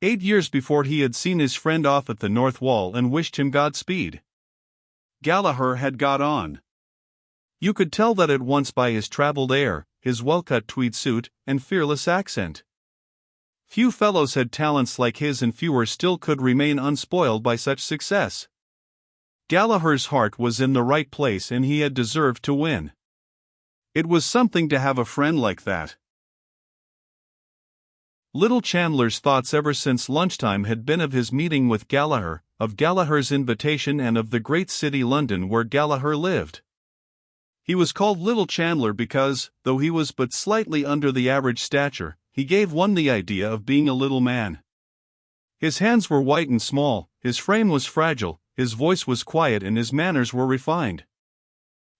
8 years before he had seen his friend off at the North Wall and wished him Godspeed. Gallagher had got on. You could tell that at once by his travelled air, his well-cut tweed suit, and fearless accent. Few fellows had talents like his, and fewer still could remain unspoiled by such success. Gallagher's heart was in the right place, and he had deserved to win. It was something to have a friend like that. Little Chandler's thoughts ever since lunchtime had been of his meeting with Gallagher, of Gallagher's invitation, and of the great city London where Gallagher lived. He was called Little Chandler because, though he was but slightly under the average stature, he gave one the idea of being a little man. His hands were white and small, his frame was fragile, his voice was quiet, and his manners were refined.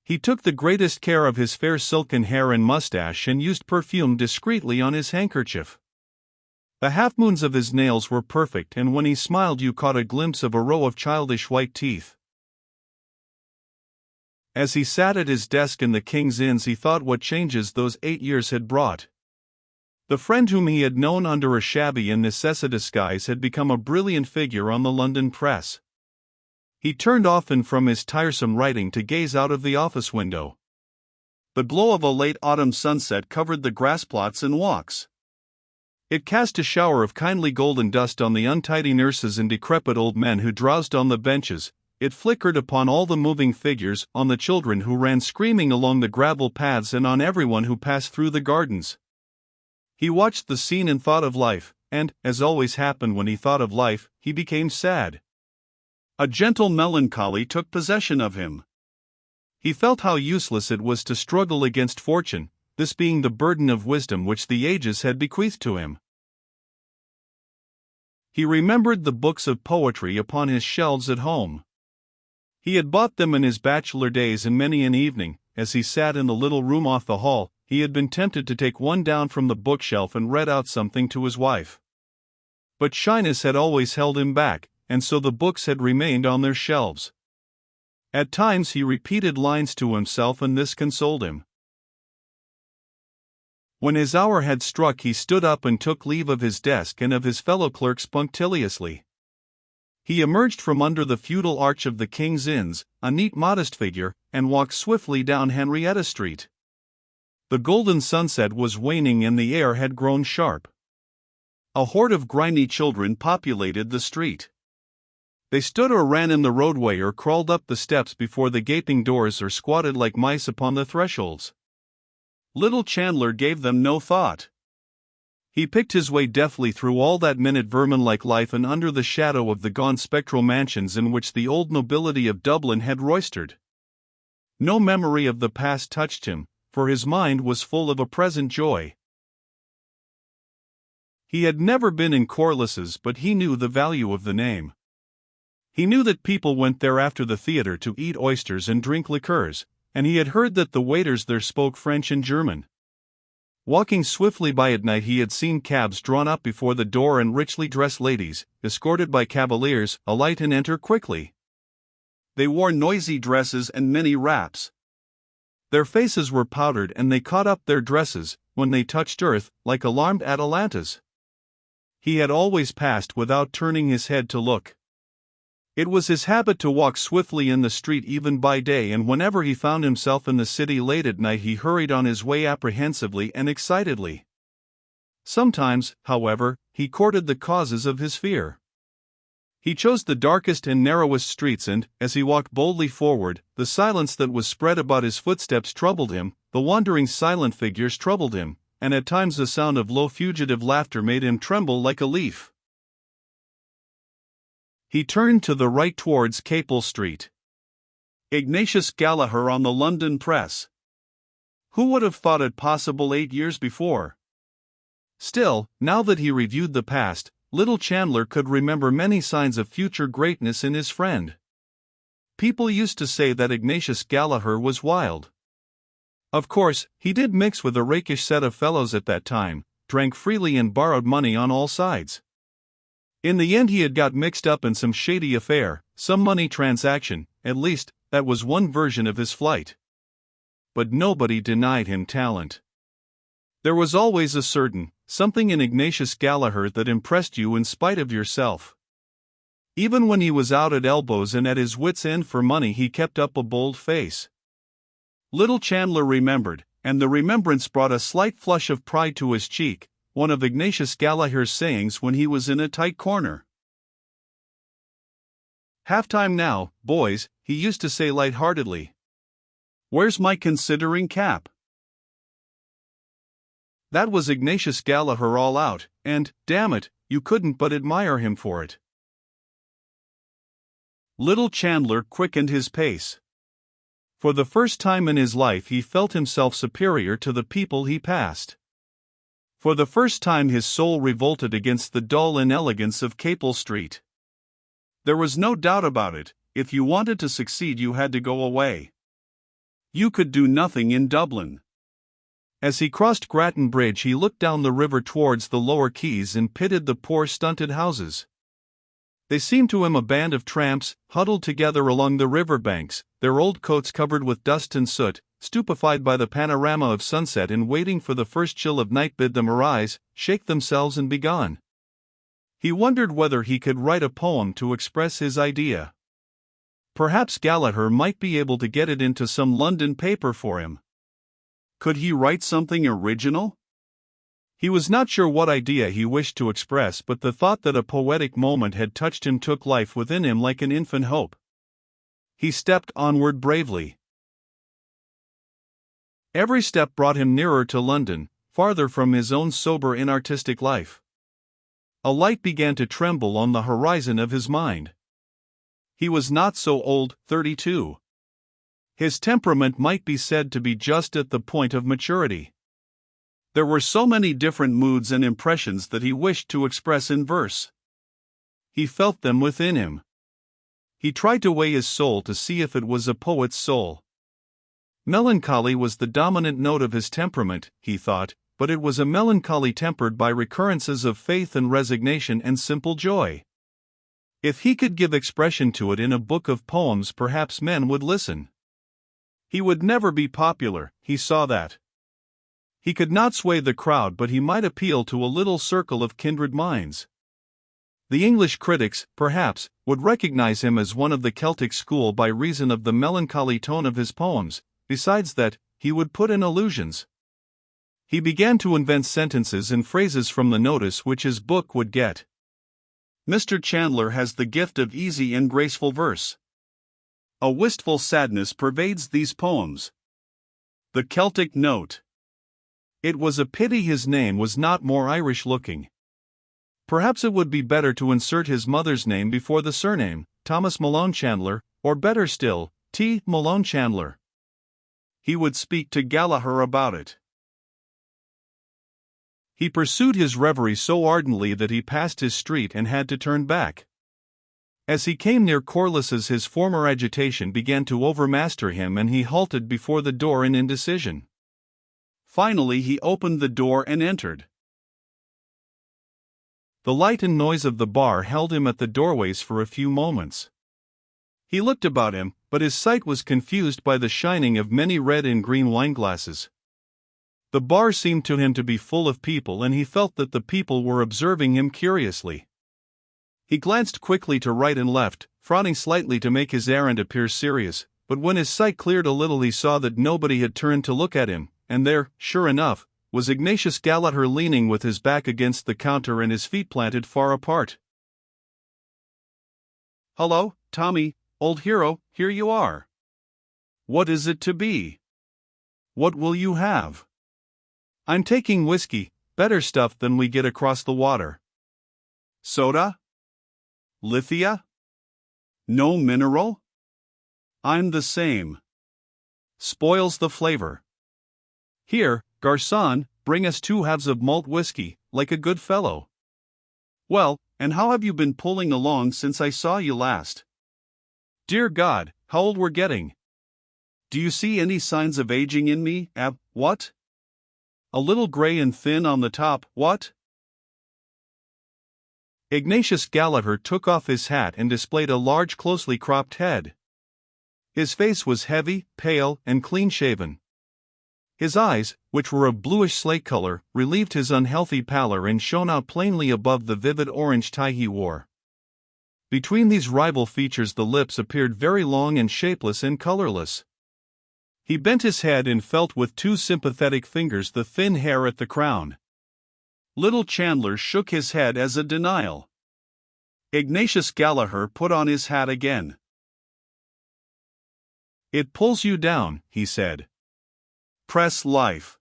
He took the greatest care of his fair silken hair and mustache, and used perfume discreetly on his handkerchief. The half-moons of his nails were perfect, and when he smiled you caught a glimpse of a row of childish white teeth. As he sat at his desk in the King's Inns, he thought what changes those 8 years had brought. The friend whom he had known under a shabby and necessitous guise had become a brilliant figure on the London press. He turned often from his tiresome writing to gaze out of the office window. The glow of a late autumn sunset covered the grass plots and walks. It cast a shower of kindly golden dust on the untidy nurses and decrepit old men who drowsed on the benches. It flickered upon all the moving figures, on the children who ran screaming along the gravel paths, and on everyone who passed through the gardens. He watched the scene and thought of life, and, as always happened when he thought of life, he became sad. A gentle melancholy took possession of him. He felt how useless it was to struggle against fortune, this being the burden of wisdom which the ages had bequeathed to him. He remembered the books of poetry upon his shelves at home. He had bought them in his bachelor days, and many an evening, as he sat in the little room off the hall, he had been tempted to take one down from the bookshelf and read out something to his wife. But shyness had always held him back, and so the books had remained on their shelves. At times he repeated lines to himself, and this consoled him. When his hour had struck, he stood up and took leave of his desk and of his fellow clerks punctiliously. He emerged from under the feudal arch of the King's Inns, a neat modest figure, and walked swiftly down Henrietta Street. The golden sunset was waning and the air had grown sharp. A horde of grimy children populated the street. They stood or ran in the roadway, or crawled up the steps before the gaping doors, or squatted like mice upon the thresholds. Little Chandler gave them no thought. He picked his way deftly through all that minute vermin-like life, and under the shadow of the gaunt spectral mansions in which the old nobility of Dublin had roistered. No memory of the past touched him, for his mind was full of a present joy. He had never been in Corliss's, but he knew the value of the name. He knew that people went there after the theatre to eat oysters and drink liqueurs, and he had heard that the waiters there spoke French and German. Walking swiftly by at night, he had seen cabs drawn up before the door, and richly dressed ladies, escorted by cavaliers, alight and enter quickly. They wore noisy dresses and many wraps. Their faces were powdered, and they caught up their dresses, when they touched earth, like alarmed Atalantas. He had always passed without turning his head to look. It was his habit to walk swiftly in the street even by day, and whenever he found himself in the city late at night he hurried on his way apprehensively and excitedly. Sometimes, however, he courted the causes of his fear. He chose the darkest and narrowest streets, and, as he walked boldly forward, the silence that was spread about his footsteps troubled him, the wandering silent figures troubled him, and at times the sound of low fugitive laughter made him tremble like a leaf. He turned to the right towards Capel Street. Ignatius Gallagher on the London press. Who would have thought it possible 8 years before? Still, now that he reviewed the past, little Chandler could remember many signs of future greatness in his friend. People used to say that Ignatius Gallagher was wild. Of course, he did mix with a rakish set of fellows at that time, drank freely and borrowed money on all sides. In the end he had got mixed up in some shady affair, some money transaction, at least, that was one version of his flight. But nobody denied him talent. There was always a certain something in Ignatius Gallaher that impressed you in spite of yourself. Even when he was out at elbows and at his wits' end for money, he kept up a bold face. Little Chandler remembered, and the remembrance brought a slight flush of pride to his cheek, one of Ignatius Gallaher's sayings when he was in a tight corner. "Half-time now, boys," he used to say light-heartedly. "Where's my considering cap?" That was Ignatius Gallaher all out, and, damn it, you couldn't but admire him for it. Little Chandler quickened his pace. For the first time in his life he felt himself superior to the people he passed. For the first time his soul revolted against the dull inelegance of Capel Street. There was no doubt about it, if you wanted to succeed you had to go away. You could do nothing in Dublin. As he crossed Grattan Bridge he looked down the river towards the lower quays and pitied the poor stunted houses. They seemed to him a band of tramps, huddled together along the river banks, their old coats covered with dust and soot, stupefied by the panorama of sunset and waiting for the first chill of night bid them arise, shake themselves and be gone. He wondered whether he could write a poem to express his idea. Perhaps Gallaher might be able to get it into some London paper for him. Could he write something original? He was not sure what idea he wished to express, but the thought that a poetic moment had touched him took life within him like an infant hope. He stepped onward bravely. Every step brought him nearer to London, farther from his own sober inartistic life. A light began to tremble on the horizon of his mind. He was not so old, 32. His temperament might be said to be just at the point of maturity. There were so many different moods and impressions that he wished to express in verse. He felt them within him. He tried to weigh his soul to see if it was a poet's soul. Melancholy was the dominant note of his temperament, he thought, but it was a melancholy tempered by recurrences of faith and resignation and simple joy. If he could give expression to it in a book of poems, perhaps men would listen. He would never be popular, he saw that. He could not sway the crowd, but he might appeal to a little circle of kindred minds. The English critics, perhaps, would recognize him as one of the Celtic school by reason of the melancholy tone of his poems. Besides that, he would put in allusions. He began to invent sentences and phrases from the notice which his book would get. Mr. Chandler has the gift of easy and graceful verse. A wistful sadness pervades these poems. The Celtic note. It was a pity his name was not more Irish-looking. Perhaps it would be better to insert his mother's name before the surname, Thomas Malone Chandler, or better still, T. Malone Chandler. He would speak to Gallaher about it. He pursued his reverie so ardently that he passed his street and had to turn back. As he came near Corliss's his former agitation began to overmaster him and he halted before the door in indecision. Finally he opened the door and entered. The light and noise of the bar held him at the doorways for a few moments. He looked about him, but his sight was confused by the shining of many red and green wineglasses. The bar seemed to him to be full of people and he felt that the people were observing him curiously. He glanced quickly to right and left, frowning slightly to make his errand appear serious, but when his sight cleared a little he saw that nobody had turned to look at him, and there, sure enough, was Ignatius Gallaher leaning with his back against the counter and his feet planted far apart. "Hullo, Tommy, old hero, here you are. What is it to be? What will you have?" "I'm taking whiskey, better stuff than we get across the water." "Soda? Lithia? No mineral?" "I'm the same. Spoils the flavor. Here, garçon, bring us 2 halves of malt whiskey, like a good fellow." "Well, and how have you been pulling along since I saw you last? Dear God, how old we're getting. Do you see any signs of aging in me, what? A little gray and thin on the top, what?" Ignatius Gallaher took off his hat and displayed a large closely cropped head. His face was heavy, pale, and clean-shaven. His eyes, which were of bluish slate color, relieved his unhealthy pallor and shone out plainly above the vivid orange tie he wore. Between these rival features the lips appeared very long and shapeless and colorless. He bent his head and felt with two sympathetic fingers the thin hair at the crown. Little Chandler shook his head as a denial. Ignatius Gallagher put on his hat again. "It pulls you down," he said. "Press life.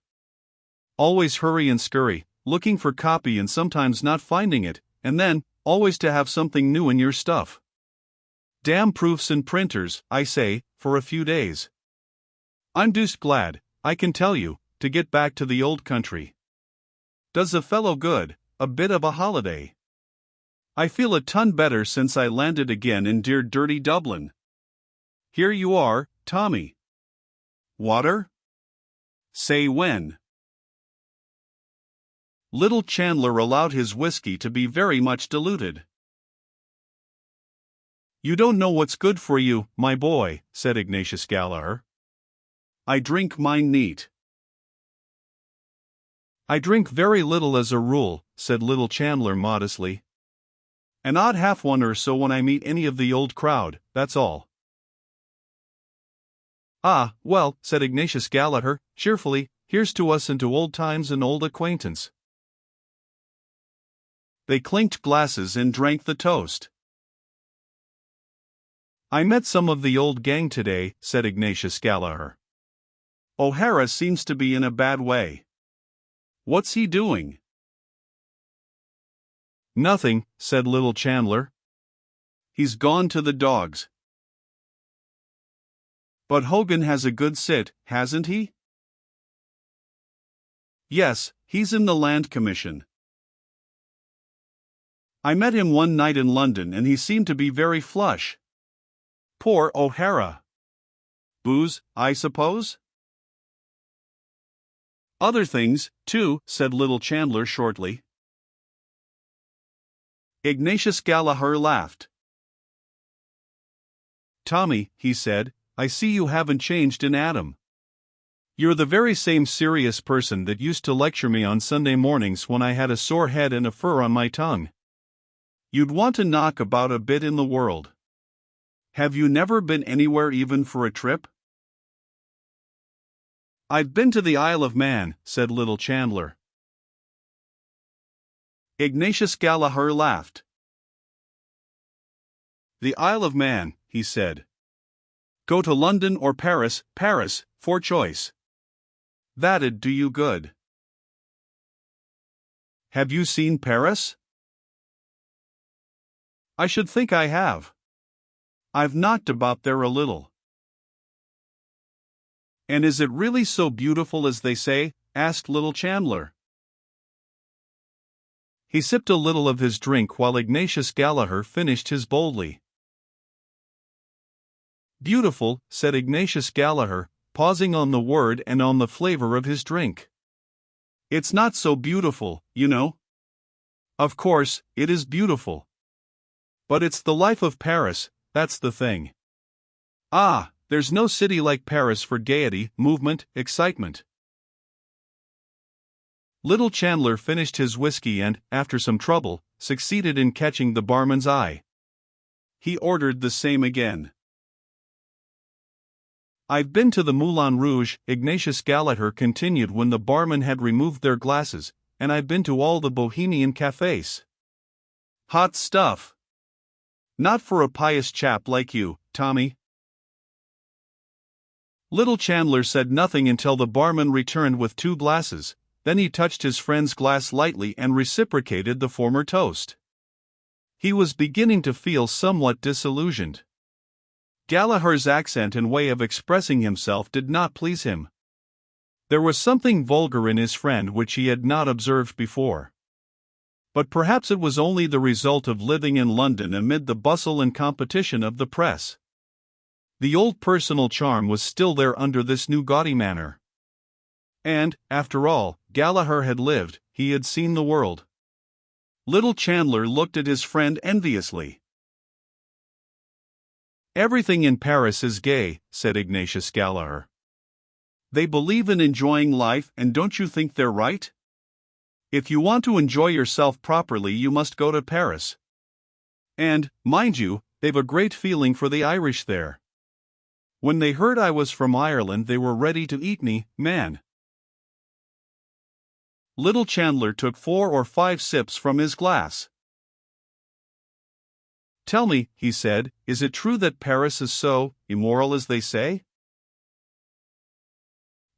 Always hurry and scurry, looking for copy and sometimes not finding it, and then, always to have something new in your stuff. Damn proofs and printers, I say, for a few days. I'm deuced glad, I can tell you, to get back to the old country. Does a fellow good, a bit of a holiday. I feel a ton better since I landed again in dear dirty Dublin. Here you are, Tommy. Water? Say when." Little Chandler allowed his whiskey to be very much diluted. "You don't know what's good for you, my boy," said Ignatius Gallagher. "I drink mine neat." "I drink very little as a rule," said Little Chandler modestly. "An odd half one or so when I meet any of the old crowd, that's all." "Ah, well," said Ignatius Gallagher, cheerfully, "here's to us and to old times and old acquaintance." They clinked glasses and drank the toast. "I met some of the old gang today," said Ignatius Gallagher. "O'Hara seems to be in a bad way. What's he doing?" "Nothing," said Little Chandler. "He's gone to the dogs." "But Hogan has a good sit, hasn't he?" "Yes, he's in the Land Commission. I met him one night in London and he seemed to be very flush. Poor O'Hara. Booze, I suppose?" "Other things, too," said Little Chandler shortly. Ignatius Gallagher laughed. "Tommy," he said, "I see you haven't changed an atom. You're the very same serious person that used to lecture me on Sunday mornings when I had a sore head and a fur on my tongue. You'd want to knock about a bit in the world. Have you never been anywhere even for a trip?" "I've been to the Isle of Man," said Little Chandler. Ignatius Gallagher laughed. "The Isle of Man," he said. "Go to London or Paris, for choice. That'd do you good." "Have you seen Paris?" "I should think I have. I've knocked about there a little." "And is it really so beautiful as they say?" asked Little Chandler. He sipped a little of his drink while Ignatius Gallagher finished his boldly. "Beautiful," said Ignatius Gallagher, pausing on the word and on the flavor of his drink. "It's not so beautiful, you know. Of course, it is beautiful. But it's the life of Paris, that's the thing. Ah, there's no city like Paris for gaiety, movement, excitement." Little Chandler finished his whiskey and, after some trouble, succeeded in catching the barman's eye. He ordered the same again. "I've been to the Moulin Rouge," Ignatius Gallagher continued when the barman had removed their glasses, "and I've been to all the Bohemian cafes." "Hot stuff. Not for a pious chap like you, Tommy." Little Chandler said nothing until the barman returned with 2 glasses, then he touched his friend's glass lightly and reciprocated the former toast. He was beginning to feel somewhat disillusioned. Gallagher's accent and way of expressing himself did not please him. There was something vulgar in his friend which he had not observed before. But perhaps it was only the result of living in London amid the bustle and competition of the press. The old personal charm was still there under this new gaudy manner. And, after all, Gallagher had lived, he had seen the world. Little Chandler looked at his friend enviously. "Everything in Paris is gay," said Ignatius Gallagher. They believe in enjoying life, and don't you think they're right? If you want to enjoy yourself properly, you must go to Paris. And, mind you, they've a great feeling for the Irish there. When they heard I was from Ireland, they were ready to eat me, man." Little Chandler took 4 or 5 sips from his glass. "Tell me," he said, "is it true that Paris is so immoral as they say?"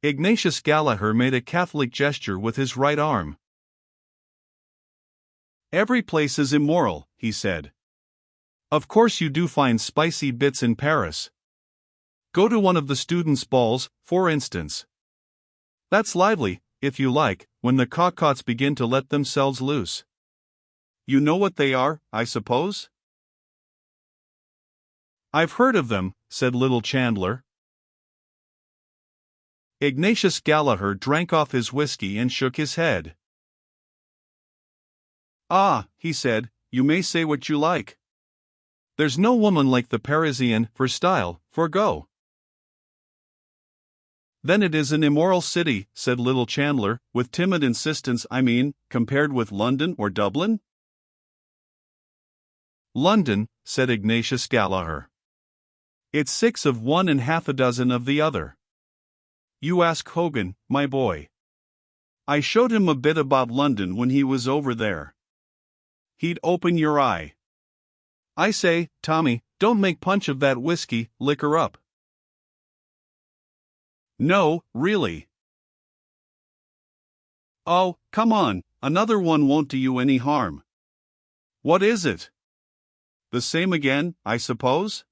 Ignatius Gallaher made a Catholic gesture with his right arm. "Every place is immoral," he said. "Of course you do find spicy bits in Paris. Go to one of the students' balls, for instance. That's lively, if you like, when the cocottes begin to let themselves loose. You know what they are, I suppose?" "I've heard of them," said little Chandler. Ignatius Gallaher drank off his whiskey and shook his head. "Ah," he said, "you may say what you like. There's no woman like the Parisian, for style, for go." "Then it is an immoral city," said little Chandler, with timid insistence. "I mean, compared with London or Dublin?" "London," said Ignatius Gallaher. "It's 6 of one and half a dozen of the other. You ask Hogan, my boy. I showed him a bit about London when he was over there. He'd open your eye. I say, Tommy, don't make punch of that whiskey, liquor up." "No, really." "Oh, come on, another one won't do you any harm." "What is it?" "The same again, I suppose?"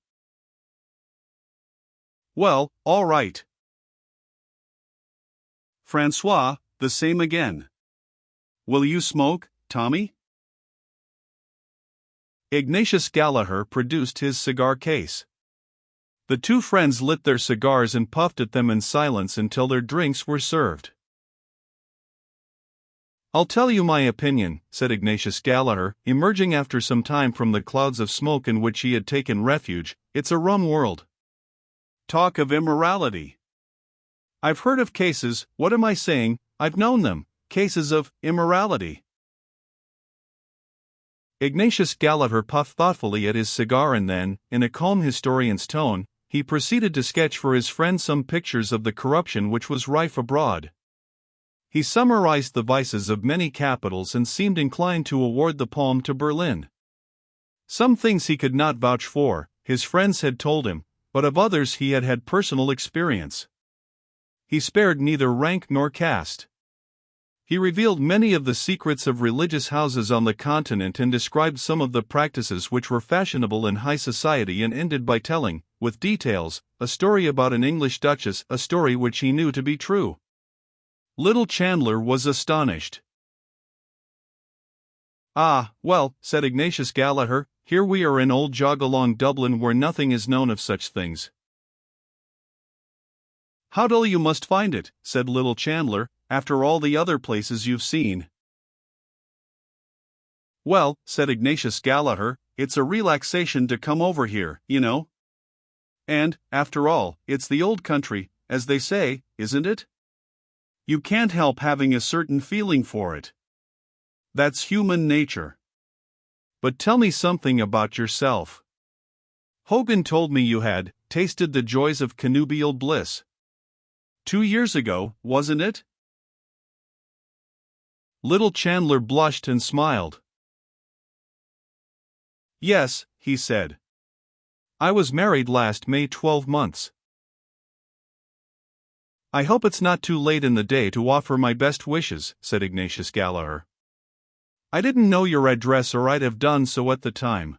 "Well, all right." "Francois, the same again. Will you smoke, Tommy?" Ignatius Gallaher produced his cigar case. The 2 friends lit their cigars and puffed at them in silence until their drinks were served. "I'll tell you my opinion," said Ignatius Gallaher, emerging after some time from the clouds of smoke in which he had taken refuge. "It's a rum world. Talk of immorality. I've heard of cases, what am I saying, I've known them, cases of immorality." Ignatius Gallaher puffed thoughtfully at his cigar and then, in a calm historian's tone, he proceeded to sketch for his friend some pictures of the corruption which was rife abroad. He summarized the vices of many capitals and seemed inclined to award the palm to Berlin. Some things he could not vouch for, his friends had told him, but of others he had had personal experience. He spared neither rank nor caste. He revealed many of the secrets of religious houses on the continent and described some of the practices which were fashionable in high society, and ended by telling, with details, a story about an English duchess, a story which he knew to be true. Little Chandler was astonished. "Ah, well," said Ignatius Gallaher, "here we are in old jog-along Dublin where nothing is known of such things." "How dull you must find it," said little Chandler, "after all the other places you've seen." "Well," said Ignatius Gallaher, "it's a relaxation to come over here, you know. And, after all, it's the old country, as they say, isn't it? You can't help having a certain feeling for it. That's human nature. But tell me something about yourself. Hogan told me you had tasted the joys of connubial bliss. 2 years ago, wasn't it?" Little Chandler blushed and smiled. "Yes," he said. "I was married last May 12 months. "I hope it's not too late in the day to offer my best wishes," said Ignatius Gallaher. "I didn't know your address, or I'd have done so at the time."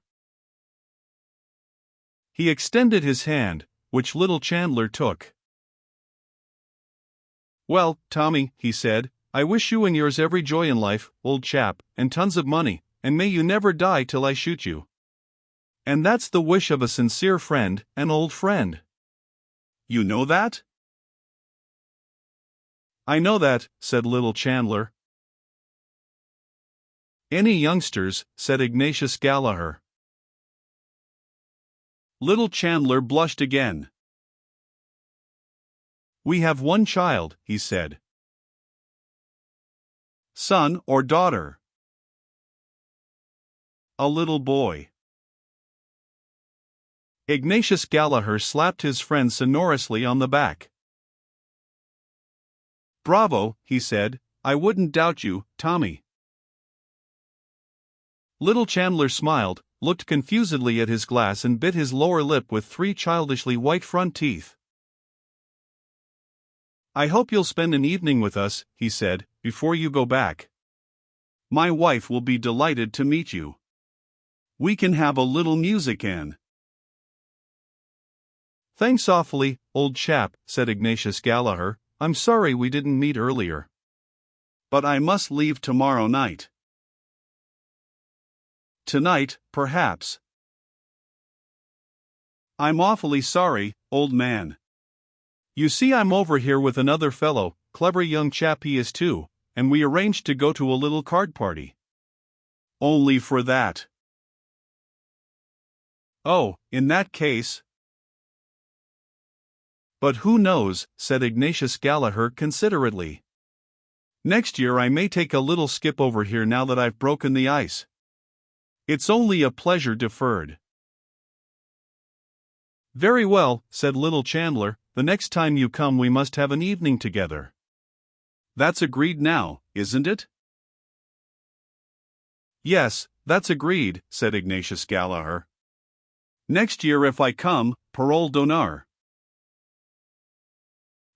He extended his hand, which little Chandler took. "Well, Tommy," he said, "I wish you and yours every joy in life, old chap, and tons of money, and may you never die till I shoot you. And that's the wish of a sincere friend, an old friend." "You know that?" "I know that," said little Chandler. "Any youngsters?" said Ignatius Gallaher. Little Chandler blushed again. We have one child, he said. Son or daughter? A little boy. Ignatius Gallagher slapped his friend sonorously on the back. Bravo, he said, I wouldn't doubt you, Tommy. Little Chandler smiled, looked confusedly at his glass and bit his lower lip with 3 childishly white front teeth. I hope you'll spend an evening with us, he said, before you go back. My wife will be delighted to meet you. We can have a little music and... Thanks awfully, old chap, said Ignatius Gallagher. I'm sorry we didn't meet earlier. But I must leave tomorrow night. Tonight, perhaps. I'm awfully sorry, old man. You see, I'm over here with another fellow, clever young chap he is too, and we arranged to go to a little card party. Only for that. Oh, in that case. But who knows, said Ignatius Gallagher considerately. Next year I may take a little skip over here now that I've broken the ice. It's only a pleasure deferred. Very well, said little Chandler, the next time you come we must have an evening together. That's agreed now, isn't it? Yes, that's agreed, said Ignatius Gallagher. Next year if I come, parole d'honneur.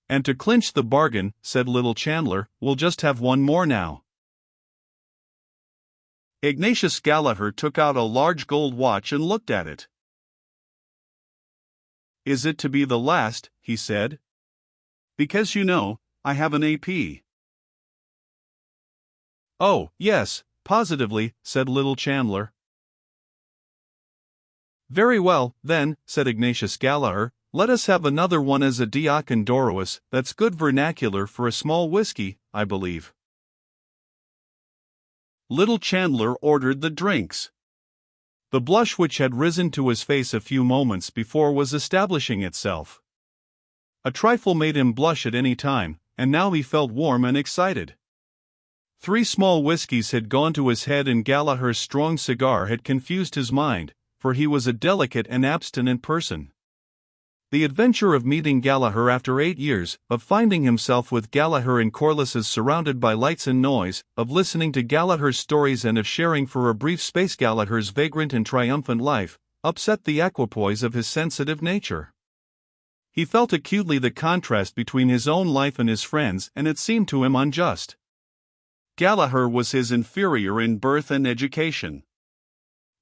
And to clinch the bargain, said little Chandler, we'll just have one more now. Ignatius Gallagher took out a large gold watch and looked at it. Is it to be the last, he said. Because you know, I have an AP. Oh, yes, positively, said little Chandler. Very well, then, said Ignatius Gallagher, let us have another one as a Diakon Dorois, that's good vernacular for a small whiskey, I believe. Little Chandler ordered the drinks. The blush which had risen to his face a few moments before was establishing itself. A trifle made him blush at any time, and now he felt warm and excited. 3 small whiskies had gone to his head and Gallagher's strong cigar had confused his mind, for he was a delicate and abstinent person. The adventure of meeting Gallagher after 8 years, of finding himself with Gallagher in Corliss's surrounded by lights and noise, of listening to Gallagher's stories and of sharing for a brief space Gallagher's vagrant and triumphant life, upset the equipoise of his sensitive nature. He felt acutely the contrast between his own life and his friend's, and it seemed to him unjust. Gallagher was his inferior in birth and education.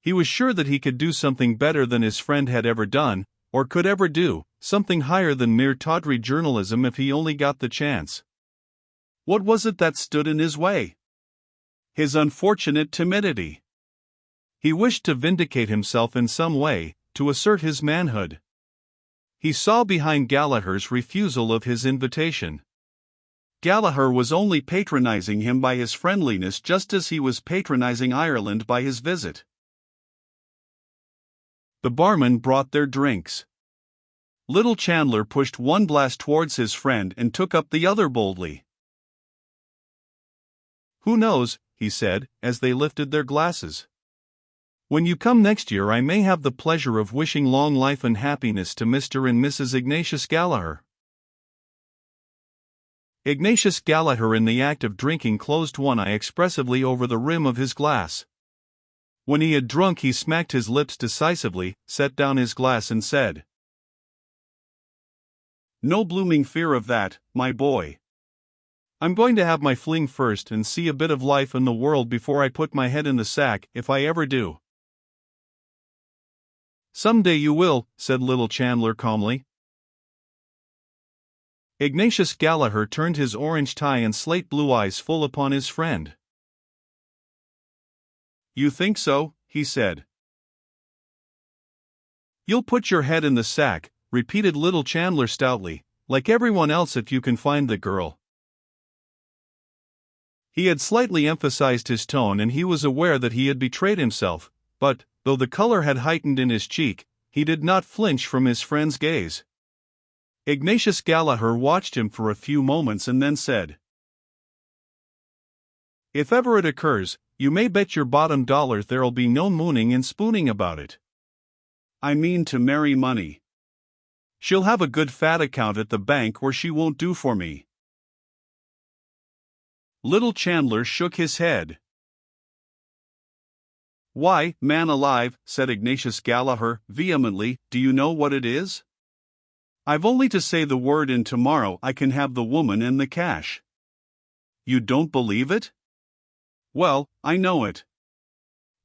He was sure that he could do something better than his friend had ever done, or could ever do, something higher than mere tawdry journalism if he only got the chance. What was it that stood in his way? His unfortunate timidity. He wished to vindicate himself in some way, to assert his manhood. He saw behind Gallagher's refusal of his invitation. Gallagher was only patronizing him by his friendliness just as he was patronizing Ireland by his visit. The barman brought their drinks. Little Chandler pushed one glass towards his friend and took up the other boldly. Who knows, he said, as they lifted their glasses. When you come next year I may have the pleasure of wishing long life and happiness to Mr. and Mrs. Ignatius Gallagher. Ignatius Gallagher in the act of drinking closed one eye expressively over the rim of his glass. When he had drunk he smacked his lips decisively, set down his glass and said, No blooming fear of that, my boy. I'm going to have my fling first and see a bit of life and the world before I put my head in the sack, if I ever do. Some day you will, said little Chandler calmly. Ignatius Gallagher turned his orange tie and slate blue eyes full upon his friend. You think so? He said. You'll put your head in the sack, repeated little Chandler stoutly, like everyone else if you can find the girl. He had slightly emphasized his tone and he was aware that he had betrayed himself, but, though the color had heightened in his cheek, he did not flinch from his friend's gaze. Ignatius Gallagher watched him for a few moments and then said, "If ever it occurs, you may bet your bottom dollar there'll be no mooning and spooning about it. I mean to marry money. She'll have a good fat account at the bank where she won't do for me." Little Chandler shook his head. "Why, man alive," said Ignatius Gallagher vehemently, "do you know what it is? I've only to say the word and tomorrow I can have the woman and the cash. You don't believe it? Well, I know it.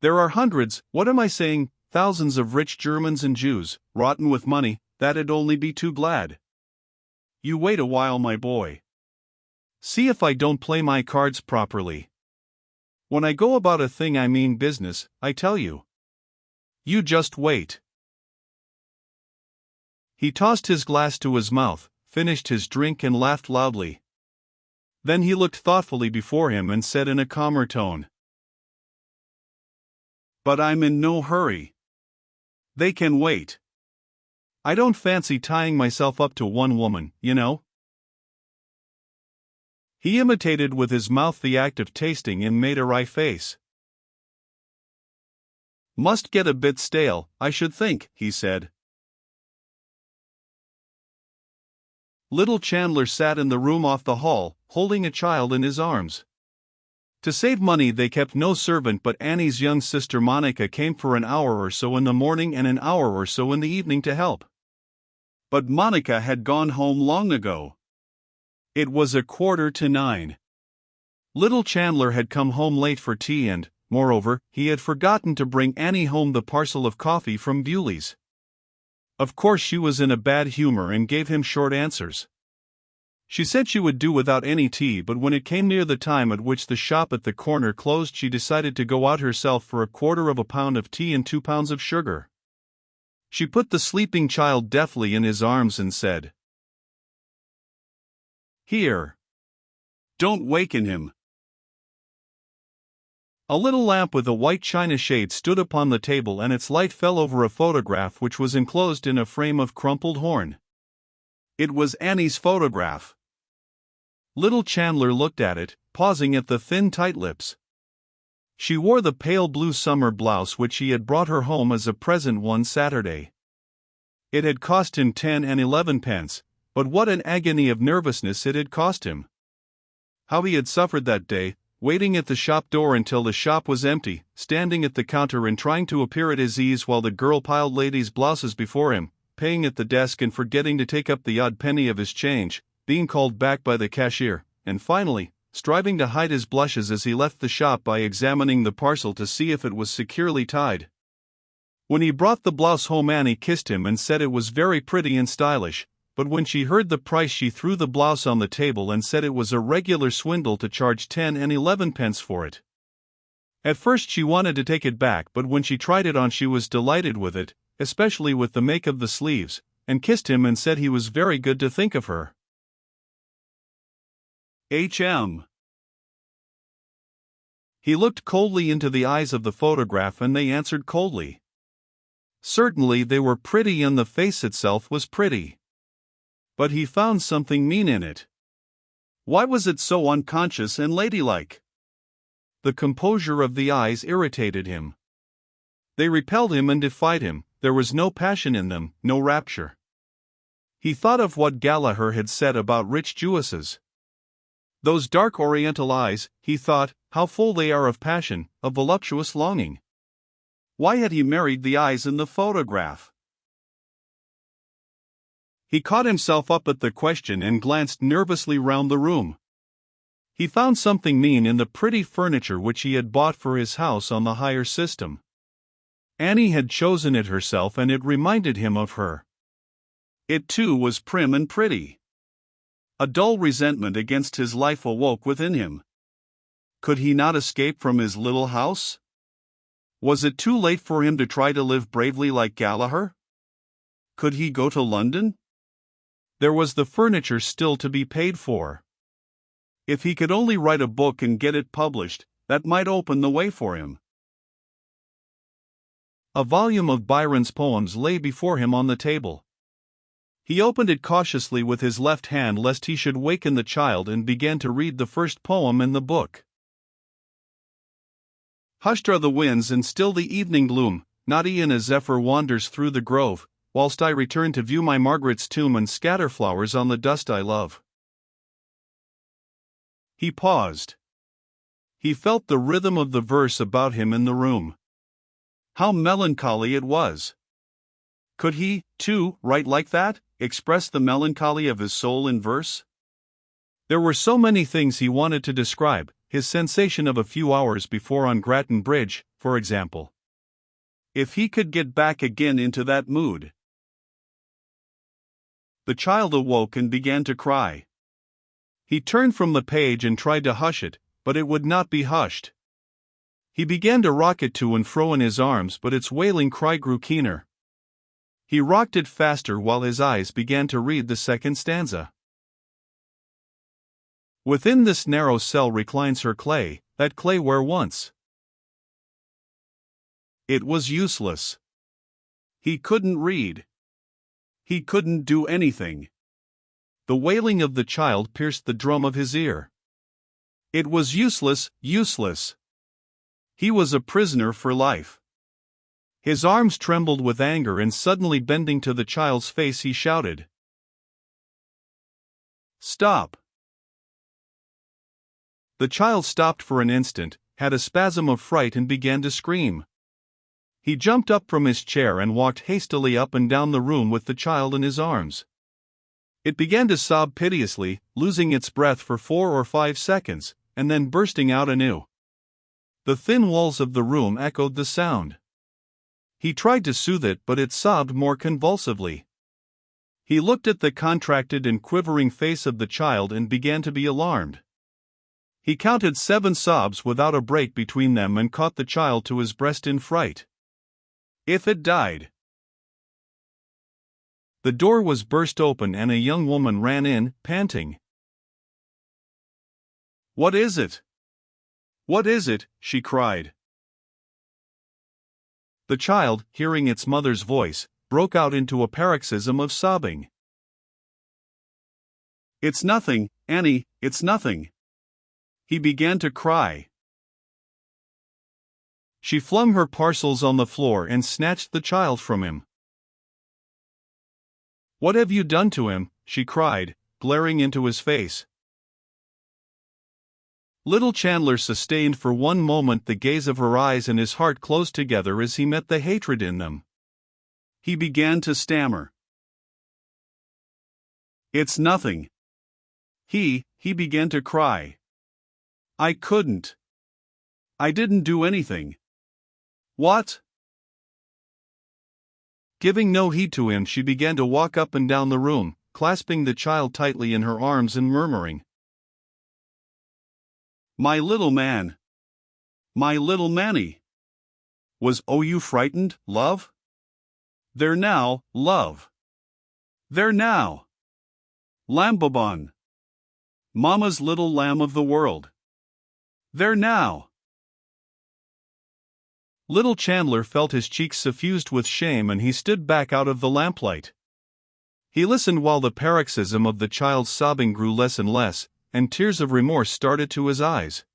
There are hundreds, what am I saying, thousands of rich Germans and Jews, rotten with money, that'd only be too glad. You wait a while, my boy. See if I don't play my cards properly. When I go about a thing I mean business, I tell you. You just wait." He tossed his glass to his mouth, finished his drink and laughed loudly. Then he looked thoughtfully before him and said in a calmer tone, "But I'm in no hurry. They can wait. I don't fancy tying myself up to one woman, you know." He imitated with his mouth the act of tasting and made a wry face. "Must get a bit stale, I should think," he said. Little Chandler sat in the room off the hall, holding a child in his arms. To save money they kept no servant, but Annie's young sister Monica came for an hour or so in the morning and an hour or so in the evening to help. But Monica had gone home long ago. It was 8:45. Little Chandler had come home late for tea and, moreover, he had forgotten to bring Annie home the parcel of coffee from Bewley's. Of course she was in a bad humor and gave him short answers. She said she would do without any tea, but when it came near the time at which the shop at the corner closed she decided to go out herself for 1/4 pound of tea and 2 pounds of sugar. She put the sleeping child deftly in his arms and said, "Here. Don't waken him." A little lamp with a white china shade stood upon the table and its light fell over a photograph which was enclosed in a frame of crumpled horn. It was Annie's photograph. Little Chandler looked at it, pausing at the thin tight lips. She wore the pale blue summer blouse which he had brought her home as a present one Saturday. It had cost him 10 and 11 pence, but what an agony of nervousness it had cost him. How he had suffered that day, waiting at the shop door until the shop was empty, standing at the counter and trying to appear at his ease while the girl piled ladies' blouses before him, paying at the desk and forgetting to take up the odd penny of his change, being called back by the cashier, and finally, striving to hide his blushes as he left the shop by examining the parcel to see if it was securely tied. When he brought the blouse home Annie kissed him and said it was very pretty and stylish, but when she heard the price she threw the blouse on the table and said it was a regular swindle to charge 10 and 11 pence for it. At first she wanted to take it back, but when she tried it on she was delighted with it, especially with the make of the sleeves, and kissed him and said he was very good to think of her. H.M. He looked coldly into the eyes of the photograph and they answered coldly. Certainly they were pretty and the face itself was pretty. But he found something mean in it. Why was it so unconscious and ladylike? The composure of the eyes irritated him. They repelled him and defied him, there was no passion in them, no rapture. He thought of what Gallagher had said about rich Jewesses. Those dark oriental eyes, he thought, how full they are of passion, of voluptuous longing. Why had he married the eyes in the photograph? He caught himself up at the question and glanced nervously round the room. He found something mean in the pretty furniture which he had bought for his house on the hire system. Annie had chosen it herself and it reminded him of her. It too was prim and pretty. A dull resentment against his life awoke within him. Could he not escape from his little house? Was it too late for him to try to live bravely like Gallagher? Could he go to London? There was the furniture still to be paid for. If he could only write a book and get it published, that might open the way for him. A volume of Byron's poems lay before him on the table. He opened it cautiously with his left hand lest he should waken the child, and began to read the first poem in the book. Hushed are the winds and still the evening gloom, not e'en a zephyr wanders through the grove, whilst I return to view my Margaret's tomb and scatter flowers on the dust I love. He paused. He felt the rhythm of the verse about him in the room. How melancholy it was! Could he, too, write like that, express the melancholy of his soul in verse? There were so many things he wanted to describe, his sensation of a few hours before on Grattan Bridge, for example. If he could get back again into that mood. The child awoke and began to cry. He turned from the page and tried to hush it, but it would not be hushed. He began to rock it to and fro in his arms, but its wailing cry grew keener. He rocked it faster while his eyes began to read the second stanza. Within this narrow cell reclines her clay, that clay where once. It was useless. He couldn't read. He couldn't do anything. The wailing of the child pierced the drum of his ear. It was useless, useless. He was a prisoner for life. His arms trembled with anger, and suddenly bending to the child's face he shouted, "Stop!" The child stopped for an instant, had a spasm of fright and began to scream. He jumped up from his chair and walked hastily up and down the room with the child in his arms. It began to sob piteously, losing its breath for 4 or 5 seconds, and then bursting out anew. The thin walls of the room echoed the sound. He tried to soothe it, but it sobbed more convulsively. He looked at the contracted and quivering face of the child and began to be alarmed. He counted 7 sobs without a break between them and caught the child to his breast in fright. If it died! The door was burst open and a young woman ran in, panting. "What is it? What is it?" she cried. The child, hearing its mother's voice, broke out into a paroxysm of sobbing. "It's nothing, Annie, it's nothing." He began to cry. She flung her parcels on the floor and snatched the child from him. "What have you done to him?" she cried, glaring into his face. Little Chandler sustained for one moment the gaze of her eyes, and his heart closed together as he met the hatred in them. He began to stammer. "It's nothing." He began to cry. "I couldn't. I didn't do anything." "What?" Giving no heed to him, she began to walk up and down the room, clasping the child tightly in her arms and murmuring, "My little man. My little Manny. Was you frightened, love? There now, love. There now. Lambabon. Mama's little lamb of the world. There now." Little Chandler felt his cheeks suffused with shame, and he stood back out of the lamplight. He listened while the paroxysm of the child's sobbing grew less and less, and tears of remorse started to his eyes.